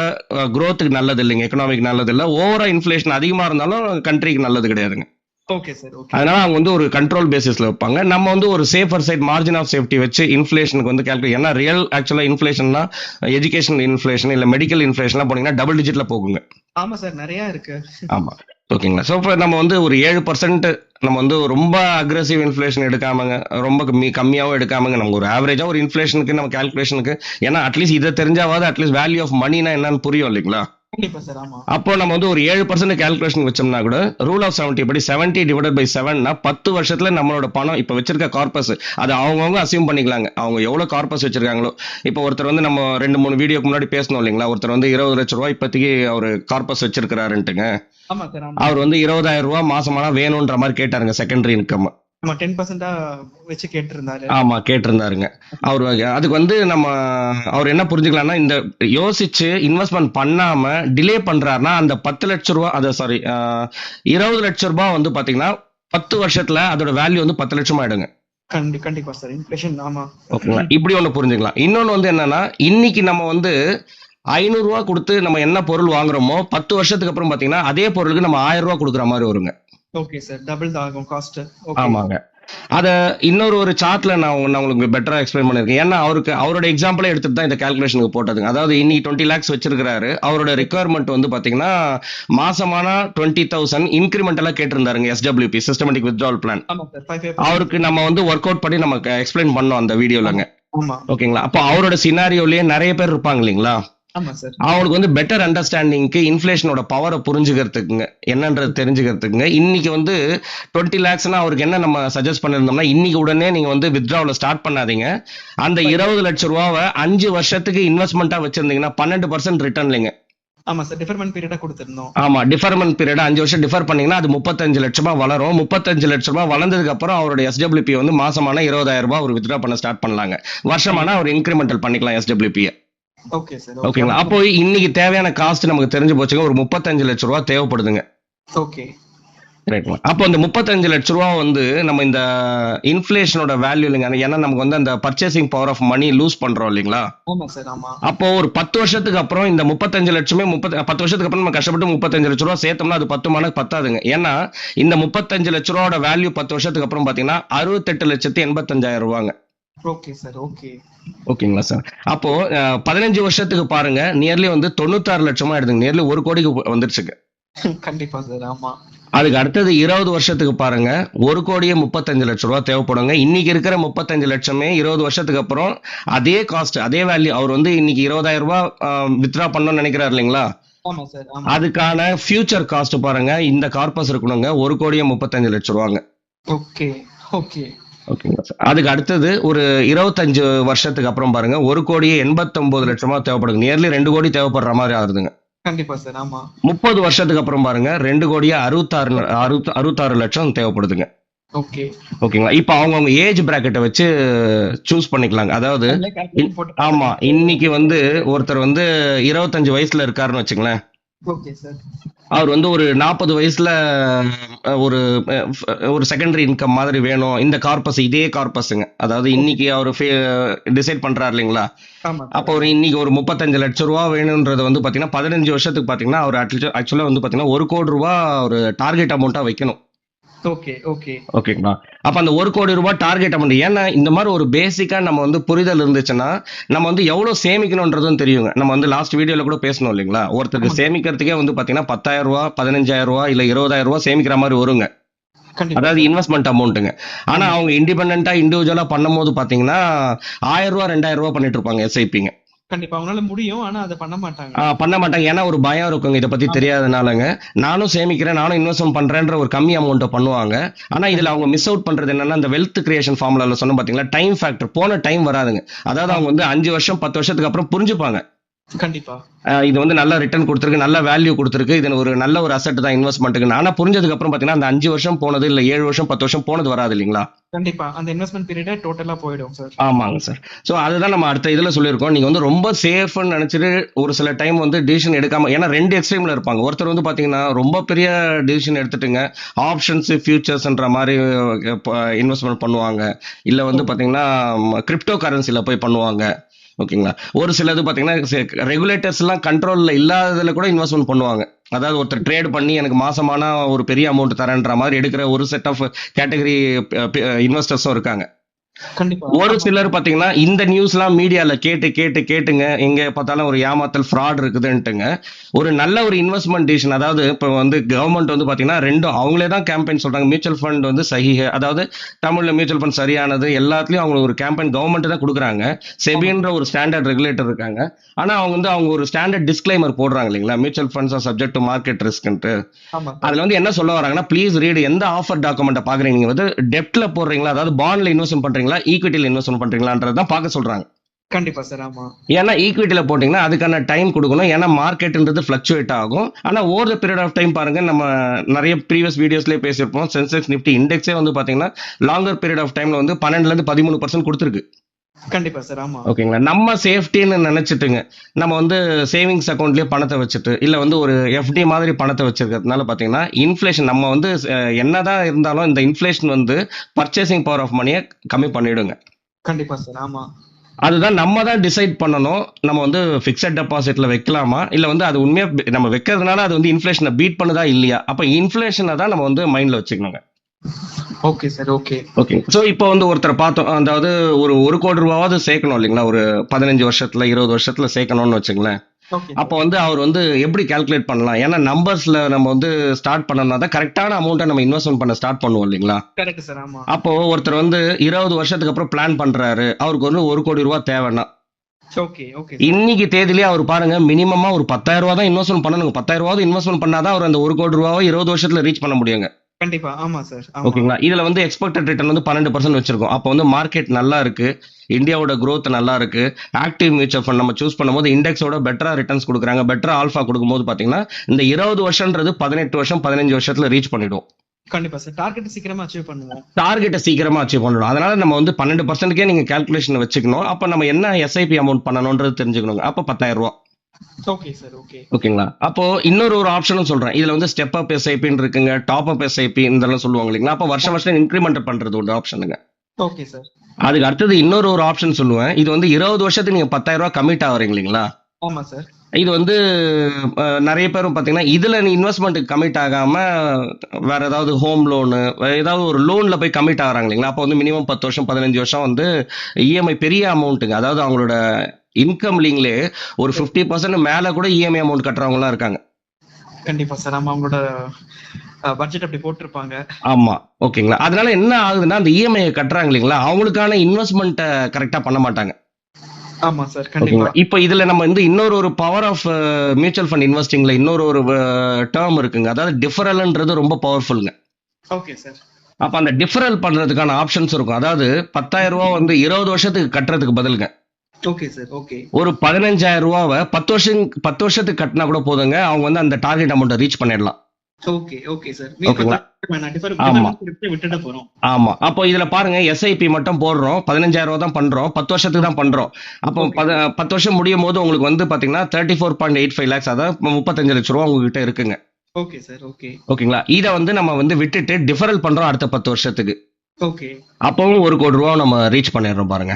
growthக்கு நல்லது இல்லைங்க, எக்கனாமிக் நல்லது இல்ல. ஓவரா இன்ஃபிளேஷன் அதிகமா இருந்தாலும் கண்ட்ரிக்கு நல்லது கிடையாதுங்க. Okay sir. ஓகே. அதனால அவங்க வந்து ஒரு கண்ட்ரோல் பேசிஸ்ல வைப்பாங்க. நம்ம வந்து ஒரு safer side margin of safety வச்சு இன்ஃபிளேஷனுக்கு வந்து கால்குலேட். ஏன்னா ரியல் ஆக்சுவலா இன்ஃபிளேஷன்னா எஜுகேஷன் இன்ஃபிளேஷன் இல்ல மெடிக்கல் இன்ஃபிளேஷன்லாம் போனீங்கன்னா டபுள் டிஜிட்ல போகுங்க. ஆமா சார், நிறைய இருக்கு. ஆமா. ஓகேங்களா. ஸோ இப்போ நம்ம வந்து ஒரு 7% நம்ம வந்து ரொம்ப அக்ரெசிவ் இன்ஃபிளேஷன் எடுக்காமங்க, ரொம்ப கம்மியாகவும் எடுக்காமங்க, நம்ம ஒரு ஆவரேஜா ஒரு இன்ஃபிளேஷனுக்கு நம்ம கால்குலேஷனுக்கு, ஏன்னா அட்லீஸ்ட் இதை தெரிஞ்சாவது அட்லீஸ்ட் வேல்யூ ஆஃப் மணினா என்னன்னு புரியும் இல்லைங்களா. கண்டிப்பா சார். ஆமா. அப்போ நம்ம வந்து ஒரு 7% கால்குலேஷன் வச்சோம்னா கூட ரூல் ஆஃப் 70 படி 70 டிவைடட் பை 7னா 10 வருஷத்துல நம்மளோட பணம் இப்ப வச்சிருக்க கார்பஸ் அது அவங்கவுங்க அசியூம் பண்ணிக்கலாங்க. அவங்க எவ்வளவு கார்பஸ் வச்சிருக்காங்களோ. இப்போ ஒருத்தர் வந்து நம்ம 2-3 வீடியோக்கு முன்னாடி பேசணும் இல்லைங்களா, ஒருத்தர் வந்து 20 லட்சம் ரூபாய் இப்போதைக்கு அவர் கார்பஸ் வச்சிருக்கிறாருன்ட்டுங்க. ஆமா சார். ஆமா. அவர் வந்து 20,000 ரூபாய் மாசமானா வேணும்ன்ற மாதிரி கேட்டாருங்க, செகண்டரி இன்கம். ஆமா, 10% வச்சு கேட்டிருந்தாரு. ஆமா, கேட்டிருந்தாருங்க. அவர் அதுக்கு வந்து நம்ம அவர் என்ன புரிஞ்சுக்கலாம்னா, இந்த யோசிச்சு இன்வெஸ்ட்மெண்ட் பண்ணாம டிலே பண்றாருன்னா அந்த 10 லட்சம் ரூபாய், அது சாரி 20 லட்சம் ரூபாய் வந்து பாத்தீங்கன்னா 10 வருஷத்துல அதோட வேல்யூ வந்து 10 லட்சம் ஆயிடுங்க. கண்டிப்பா சார். இன்ஃபிளேஷன். ஆமா. ஓகேங்களா. இப்படி ஒண்ணு புரிஞ்சுக்கலாம். இன்னொன்னு வந்து என்னன்னா, இன்னைக்கு நம்ம வந்து 500 ரூபாய் கொடுத்து நம்ம என்ன பொருள் வாங்குறோமோ 10 வருஷத்துக்கு அப்புறம் பாத்தீங்கன்னா அதே பொருளுக்கு நம்ம 1000 ரூபாய் கொடுக்குற மாதிரி வருங்க. Okay sir. டபுள் தான் ஆகும் காஸ்ட். ஆமாங்க. அத இன்னொரு ஒரு சார்ட்ல நான் உங்களுக்கு பெட்டரா எக்ஸ்பிளைன் பண்ணிருக்கேன். ஏன்னா அவரோட எக்ஸாம்பிளே எடுத்துட்டு தான் இந்த கால்குலேஷனுக்கு போட்டதுங்க. அதாவது இன்னைக்கு 20 lakhs வச்சிருக்காரு. அவரோட ரெக்குயர்மெண்ட் வந்து பாத்தீங்கன்னா மாசமான 20,000 இன்கிரிமெண்டலா கேட்டிருந்தாருங்க. SWP systematic withdrawal plan. அவருக்கு நம்ம வந்து ஒர்க் அவுட் பண்ணி நமக்கு எக்ஸ்பிளைன் பண்ணோம் அந்த வீடியோலங்க. ஓகேங்களா. அப்போ அவரோட சினாரியோலயே நிறைய பேர் இருப்பாங்க இல்லைங்களா. அவங்களுக்கு வந்து பெட்டர் அண்டர்ஸ்டாண்டிங்க்கு இன்ஃபிளேஷனோட பவரை புரிஞ்சுக்கிறதுக்குங்க, என்னன்றது தெரிஞ்சுக்கிறதுக்குங்க. இன்னைக்கு வந்து 20 lakhsனா அவருக்கு என்ன நம்ம சஜஸ்ட் பண்ணிருந்தோம்னா, இன்னைக்கு உடனே நீங்க வந்து வித்ட்ராவல ஸ்டார்ட் பண்ணாதீங்க. அந்த 20 லட்சம் ரூபாவை 5 வருஷத்துக்கு இன்வெஸ்ட்மெண்டா வச்சிருந்தீங்கன்னா 12% ரிட்டர்ன் இல்லைங்க. ஆமா சார், டிஃபர்மென்ட் பீரியடா கொடுத்திருந்தோம். ஆமா, டிஃபர்மென்ட் பீரியட் 5 வருஷம் டிஃபர் பண்ணீங்கன்னா அது 35 லட்சம் ரூபாய் வளரும். 35 லட்சம் ரூபாய் வளர்ந்ததுக்கு அப்புறம் அவரோட SWP வந்து மாசமான 20,000 ரூபாய் அவர் வித்ட்ரா பண்ண ஸ்டார்ட் பண்ணலாங்க. வருஷமான அவர் இன்கிரிமெண்டல் பண்ணிக்கலாம் SWP. Okay sir. ஓகேங்களா. அப்போ இன்னைக்கு தேவையான காஸ்ட் நமக்கு தெரிஞ்சு போச்சுங்க. ஒரு 35 லட்சம் ரூபாய் தேவைப்படுதுங்க. ஓகே. ரைட்டுங்களா. அப்போ இந்த 35 லட்சம் ரூபாய் வந்து நம்ம இந்த இன்ஃபிளேஷனோட வேல்யூ இல்லைங்க. ஏன்னா நமக்கு வந்து அந்த purchasing power of money lose பண்றோம் இல்லைங்களா. ஆமா சார். ஆமா. அப்போ ஒரு 10 வருஷத்துக்கு அப்புறம் இந்த 35 லட்சமே 10 வருஷத்துக்கு அப்புறம் நம்ம கஷ்டப்பட்டு 35 லட்சம் ரூபாய் சேர்த்தோம்னா அது 10 மடங்கு பத்தாதுங்க. ஏன்னா இந்த 35 லட்சம் ரூபாயோட வேல்யூ 10 வருஷத்துக்கு அப்புறம் பாத்தீங்கன்னா 68,85,000 ரூபாங்க. Okay sir. ஓகே. ஓகேங்களா சார். அப்போ 15 வருஷத்துக்கு பாருங்க, நியர்லி வந்து 96 லட்சமா எடுத்துங்க. நியர்லி 1 கோடிக்கு வந்துருச்சுங்க. கண்டிப்பா சார். ஆமா. அதுக்கு அடுத்தது 20 வருஷத்துக்கு பாருங்க, 1 கோடியே 35 லட்சம் ரூபாய் தேவைப்படுங்க. இன்னைக்கு இருக்கிற 35 லட்சமே 20 வருஷத்துக்கு அப்புறம் அதே காஸ்ட் அதே வேல்யூ. அவர் வந்து இன்னைக்கு 20,000 ரூபாய் வித்ரா பண்ணணும்னு நினைக்கிறாரு இல்லைங்களா. ஆமா சார். அதுக்கான ஃபியூச்சர் காஸ்ட் பாருங்க, இந்த கார்பஸ் இருக்கணுங்க 1 கோடியே 35 லட்சம் ரூபாங்க. ஓகே. ஓகே. ஓகேங்களா சார். அதுக்கு அடுத்தது ஒரு 25 வருஷத்துக்கு அப்புறம் பாருங்க 1 கோடியே 89 லட்சமா தேவைப்படுங்க. நியர்லி 2 கோடி தேவைப்படுற மாதிரி ஆகுதுங்க. கண்டிப்பா சார். ஆமா. 30 வருஷத்துக்கு அப்புறம் பாருங்க 2 கோடியே 66 லட்சம் தேவைப்படுதுங்க. ஓகே. ஓகேங்களா. இப்போ அவங்கவுங்க ஏஜ் பிராக்கெட்டை வச்சு சூஸ் பண்ணிக்கலாங்க. அதாவது ஆமா, இன்னைக்கு வந்து ஒருத்தர் வந்து 25 வயசுல இருக்காருன்னு வச்சுங்களேன். Okay sir. அவர் வந்து ஒரு 40 வயசுல ஒரு செகண்டரி இன்கம் மாதிரி வேணும். இந்த கார்பஸ் இதே கார்பஸ்ங்க. அதாவது இன்னைக்கு அவர் டிசைட் பண்றாரு இல்லைங்களா. அப்போ ஒரு இன்னைக்கு ஒரு 35 லட்சம் ரூபாய் வேணும்ன்றது வந்து பாத்தீங்கன்னா 15 வருஷத்துக்கு பாத்தீங்கன்னா அவர் ஆக்சுவலா வந்து பாத்தீங்கன்னா 1 கோடி ரூபாய் ஒரு டார்கெட் அமௌண்ட்டா வைக்கணும். ஓகே. ஓகே. ஓகேங்களா. அப்ப அந்த 1 கோடி ரூபாய் டார்கெட் அமௌண்ட். ஏன்னா இந்த மாதிரி ஒரு பேசிக்கா நம்ம வந்து புரிதல் இருந்துச்சுன்னா நம்ம வந்து எவ்வளவு சேமிக்கணும்ன்றதும் தெரியுங்க. நம்ம வந்து லாஸ்ட் வீடியோல கூட பேசணும் இல்லைங்களா. ஒருத்தருக்கு சேமிக்கிறதுக்கே வந்து பாத்தீங்கன்னா 10,000 ரூபாய் 15,000 ரூபாய் இல்ல 20,000 ரூபாய் சேமிக்கிற மாதிரி வருங்க. அதாவது இன்வெஸ்ட்மெண்ட் அமௌண்ட்டுங்க. ஆனா அவங்க இண்டிபெண்டா இண்டிவிஜுவலா பண்ணும்போது பாத்தீங்கன்னா 1000 ரூபாய் 2000 ரூபாய் பண்ணிட்டு இருப்பாங்க SIPங்க. கண்டிப்பா அவங்களால முடியும், ஆனா அதை பண்ண மாட்டாங்க. ஏன்னா ஒரு பயம் இருக்குங்க, இதை பத்தி தெரியாதனாலங்க. நானும் சேமிக்கிறேன், நானும் இன்வெஸ்ட்மெண்ட் பண்றேன்ற ஒரு கம்மி அமௌண்ட் பண்ணுவாங்க. ஆனா இதுல அவங்க மிஸ் அவுட் பண்றது என்னன்னா, அந்த வெல்த் கிரியேஷன் ஃபார்முலால சொன்ன பாத்தீங்களா, டைம் ஃபேக்டர். போன டைம் வராதுங்க. அதாவது அவங்க வந்து 5 வருஷம் 10 வருஷத்துக்கு அப்புறம் புரிஞ்சுப்பாங்க கண்டிப்பா. இது வந்து நல்ல ரிட்டர்ன் கொடுத்துருக்கு, நல்ல வேல்யூ கொடுத்துருக்கு. இது ஒரு நல்ல ஒரு அசெட் தான் இன்வெஸ்ட்மெண்ட்டுக்கு. ஆனா புரிஞ்சதுக்கு அப்புறம் பாத்தீங்கன்னா அந்த 5 வருஷம் போனது இல்ல 7 வருஷம் 10 வருஷம் போனது வராது இல்லைங்களா? கண்டிப்பா. அந்த இன்வெஸ்ட்மென்ட் பீரியடே டோட்டலா போயிடும் சார். ஆமாங்க சார். சோ அதுதான் நம்ம அடுத்த இதுல சொல்லியிருக்கோம். நீங்க வந்து ரொம்ப சேஃப்னு நினைச்சிட்டு ஒரு சில டைம் வந்து டிசிஷன் எடுக்காம, ஏன்னா 2 எக்ஸ்ட்ரீம்ல இருப்பாங்க. ஒருத்தர் வந்து பாத்தீங்கன்னா ரொம்ப பெரிய டிசிஷன் எடுத்துட்டுங்க ஆப்ஷன்ஸ் ஃபியூச்சர்ஸ்ன்ற மாதிரி இன்வெஸ்ட்மெண்ட் பண்ணுவாங்க. இல்ல வந்து பாத்தீங்கன்னா கிரிப்டோ கரன்சில போய் பண்ணுவாங்க. ஓகேங்களா? ஒரு சிலது பாத்தீங்கன்னா ரெகுலேட்டர்ஸ் எல்லாம் கண்ட்ரோல்ல இல்லாததுல கூட இன்வெஸ்ட்மெண்ட் பண்ணுவாங்க. அதாவது ஒருத்தர் ட்ரேட் பண்ணி எனக்கு மாசமான ஒரு பெரிய அமௌண்ட் தரேன்ற மாதிரி எடுக்கிற ஒரு செட் ஆஃப் கேட்டகரி இன்வெஸ்டர்ஸும் இருக்காங்க. கண்டிப்பா. ஒரு ஆமா. சிலர் பாத்தீங்கன்னா இந்த நியூஸ்லாம் மீடியால கேட்டுங்க எங்க பார்த்தாலும் ஒரு ஏமாத்தல் ஃப்ராட் இருக்குதுன்ட்டுங்க ஒரு நல்ல ஒரு இன்வெஸ்ட்மெண்ட் டிசிஷன். அதாவது இப்ப வந்து கவர்மெண்ட் வந்து பாத்தீங்கன்னா ரெண்டும் அவங்களே தான் கேம்பெயின் சொல்றாங்க. மியூச்சுவல் ஃபண்ட் வந்து சஹீஹ், அதாவது தமிழ்ல மியூச்சுவல் ஃபண்ட் சரியானது, எல்லாத்துலயும் அவங்க ஒரு கேம்பெயின் கவர்மெண்ட் தான் கொடுக்குறாங்க. செபின்ற ஒரு ஸ்டாண்டர்ட் ரெகுலேட்டர் இருக்காங்க. ஆனா அவங்க ஒரு ஸ்டாண்டர்ட் டிஸ்க்ளைமர் போடுறாங்க இல்லைங்களா, mutual funds are subject to market ரிஸ்க்ன்ட்டு. ஆமா சார். அதுல வந்து என்ன சொல்ல வராங்கன்னா, ப்ளீஸ் ரீட் எந்த ஆஃபர் டாக்குமெண்ட்டை பாக்குறீங்க, நீங்க வந்து டெப்ட்ல போடுறீங்களா, அதாவது பாண்ட்ல இன்வெஸ்ட் பண்றீங்களா, ஈக்விட்டில இன்வெஸ்ட் பண்றீங்களான்றதான் பார்க்க சொல்றாங்க. கண்டிப்பா சார். ஆமா. ஏன்னா ஈக்விட்டில போட்டீங்கன்னா அதுக்கான டைம் கொடுக்கணும். ஏன்னா மார்க்கெட்ன்றது ஃபிளக்சுவேட் ஆகும். ஆனா over the period of time பாருங்க, நம்ம நிறைய ப்ரீவியஸ் வீடியோஸ்லயே பேசியிருப்போம். சென்செக்ஸ் நிஃப்டி இண்டெக்ஸே வந்து பாத்தீங்கன்னா லாங்கர் பீரியட் ஆஃப் டைம்ல வந்து 12ல இருந்து 13% கொடுத்துருக்கு. கண்டிப்பா சார். ஆமா. ஓகேங்களா? நம்ம சேஃப்டின்னு நினைச்சிட்டுங்க நம்ம வந்து சேவிங்ஸ் அக்கௌண்ட்லயே பணத்தை வச்சுட்டு இல்ல வந்து ஒரு எஃப்டி மாதிரி பணத்தை வச்சிருக்கிறதுனால பாத்தீங்கன்னா இன்ஃபிளேஷன் நம்ம வந்து என்னதான் இருந்தாலும் இந்த இன்ஃபிளேஷன் வந்து பர்ச்சேசிங் பவர் ஆஃப் மணியை கம்மி பண்ணிடுங்க. கண்டிப்பா சார். ஆமா. அதுதான் நம்ம தான் டிசைட் பண்ணணும். நம்ம வந்து பிக்ஸட் டெபாசிட்ல வைக்கலாமா, இல்ல வந்து அது உண்மையா நம்ம வைக்கிறதுனால அது வந்து இன்ஃபிளேஷனை பீட் பண்ணுதா இல்லையா, அப்ப இன்ஃபிளேஷனை தான் நம்ம வந்து மைண்ட்ல வச்சுக்கணுங்க. Okay sir. Okay. Okay. So இப்போ வந்து ஒருத்தர் பார்த்தோம், அதாவது ஒரு 1 கோடி ரூபாவது சேர்க்கணும் இல்லைங்களா, ஒரு 15 வருஷத்துல 20 வருஷத்துல சேர்க்கணும்னு வச்சுங்களேன். ஓகே. அப்போ வந்து அவர் வந்து எப்படி கால்குலேட் பண்ணலாம், ஏன்னா நம்பர்ஸ்ல நம்ம வந்து ஸ்டார்ட் பண்ணோம்னா தான் கரெக்டான அமௌண்ட்டை நம்ம இன்வெஸ்ட்மெண்ட் பண்ண ஸ்டார்ட் பண்ணுவோம் இல்லைங்களா. Correct sir. ஆமா. அப்போ ஒருத்தர் வந்து 20 வருஷத்துக்கு அப்புறம் பிளான் பண்றாரு, அவருக்கு வந்து 1 கோடி ரூபாய் தேவைன்னா ஓகே. ஓகே. இன்னைக்கு தேதியிலே அவர் பாருங்க மினிமமா ஒரு 10,000 ரூபாய் தான் இன்வெஸ்ட்மெண்ட் பண்ணணும். 10,000 ரூபாய் இன்வெஸ்ட்மெண்ட் பண்ணாதான் அவர் அந்த 1 கோடி ரூபாவை 20 வருஷத்துல ரீச் பண்ண முடியுங்க. கண்டிப்பா. ஆமா சார். ஆமா. ஓகேங்களா? இதுல வந்து எக்ஸ்பெக்டட் ரிட்டர்ன் வந்து 12% வச்சிருக்கோம். அப்போ வந்து மார்க்கெட் நல்லா இருக்கு, இந்தியாவோட growth நல்லா இருக்கு, ஆக்டிவ் மியூச்சுவல் ஃபண்ட் நம்ம சூஸ் பண்ணும்போது இண்டெக்ஸோட பெட்டரா ரிட்டர்ன்ஸ் கொடுக்குறாங்க, பெட்டரா ஆல்ஃபா கொடுக்கும்போது பாத்தீங்கன்னா இந்த 20 வருஷம்ன்றது 18 வருஷம் 15 வருஷத்துல ரீச் பண்ணிடும். கண்டிப்பா சார். டார்கெட் சீக்கிரமா அச்சீவ் பண்ணுவோம். டார்கெட்டை சீக்கிரமா அச்சீவ் பண்ணணும். அதனால நம்ம வந்து 12%க்கே நீங்க கால்குலேஷன் வச்சுக்கணும். அப்ப நம்ம என்ன எஸ்ஐபி அமௌண்ட் பண்ணணும்ன்றது தெரிஞ்சுக்கணுங்க. அப்ப 10,000 ரூபாய். Okay sir. ஓகே. ஓகேங்களா? அப்போ இன்னொரு ஒரு ஆப்ஷனும் சொல்றேன். இதுல வந்து ஸ்டெப் அப் எஸ்ஐபின்னு இருக்குங்க, டாப் அப் எஸ்ஐபி இதெல்லாம் சொல்லுவாங்க இல்லைங்களா. அப்ப வருஷம் இன்க்ரிமெண்ட் பண்றது ஒரு ஆப்ஷனுங்க. Okay sir. அதுக்கு அடுத்தது இன்னொரு ஒரு ஆப்ஷன் சொல்லுவேன். இது வந்து 20 வருஷத்துக்கு நீங்க 10,000 ரூபாய் கமிட் ஆவறீங்க இல்லைங்களா. ஆமா சார். இது வந்து நிறைய பேரும் பாத்தீங்கன்னா இதுல நீ இன்வெஸ்ட்மெண்ட்டுக்கு கமிட் ஆகாம வேற ஏதாவது ஹோம் லோனு ஏதாவது ஒரு லோன்ல போய் கமிட் ஆகுறாங்க இல்லைங்களா. அப்போ வந்து மினிமம் 10 வருஷம் 15 வருஷம் வந்து இஎம்ஐ பெரிய அமௌண்ட்டுங்க, அதாவது அவங்களோட இன்கம் லிங்க்லே ஒரு 50% மேல கூட இஎம்ஐ அமௌண்ட் கட்டுறவங்க எல்லாம் இருக்காங்க. கண்டிப்பா சார். ஆமா. அவங்களோட பட்ஜெட் அப்படி போட்டிருப்பாங்க. ஆமா. ஓகேங்களா? அதனால என்ன ஆகுதுன்னா அந்த இஎம்ஐ கட்டுறாங்க இல்லைங்களா, அவங்களுக்கான இன்வெஸ்ட்மெண்ட் கரெக்டா பண்ண மாட்டாங்க. ஆமா சார். கண்டிப்பா. இப்போ இதுல நம்ம வந்து இன்னொரு ஒரு பவர் ஆஃப் மியூச்சுவல் ஃபண்ட் இன்வெஸ்டிங்ல இன்னொரு ஒரு டேர்ம் இருக்குங்க, அதாவது டிஃபரல்ன்றது ரொம்ப பவர்ஃபுல்ங்க. Okay sir. அப்ப அந்த டிஃபரல் பண்றதுக்கான ஆப்ஷன்ஸ் இருக்கும். அதாவது 10,000 ரூபாய் வந்து 20 வருஷத்துக்கு கட்டுறதுக்கு பதிலுங்க ஓகே சார். ஓகே. ஒரு 15,000 ரூபாவை 10 வருஷத்துக்கு கட்டினா கூட போதுங்க, அவங்க வந்து அந்த டார்கெட் அமௌண்ட் ரீச் பண்ணிடலாம். ஓகே. Okay sir. ஓகேங்களா? ஆமா. விட்டுட போறோம். ஆமா. அப்போ இதுல பாருங்க எஸ்ஐபி மட்டும் போடுறோம், 15,000 ரூபாய் தான் பண்றோம், 10 வருஷத்துக்கு தான் பண்றோம். அப்போ 10 வருஷம் முடியும் போது உங்களுக்கு வந்து பாத்தீங்கன்னா 34.85 lakhs, அதாவது 35 லட்சம் ரூபாய் உங்ககிட்ட இருக்குங்க. Okay sir. ஓகே. ஓகேங்களா? இத வந்து நம்ம வந்து விட்டுட்டு டிஃபரல் பண்றோம் அடுத்த 10 வருஷத்துக்கு. ஓகே. அப்பவும் 1 கோடி ரூபாய் நம்ம ரீச் பண்ணிடுறோம் பாருங்க.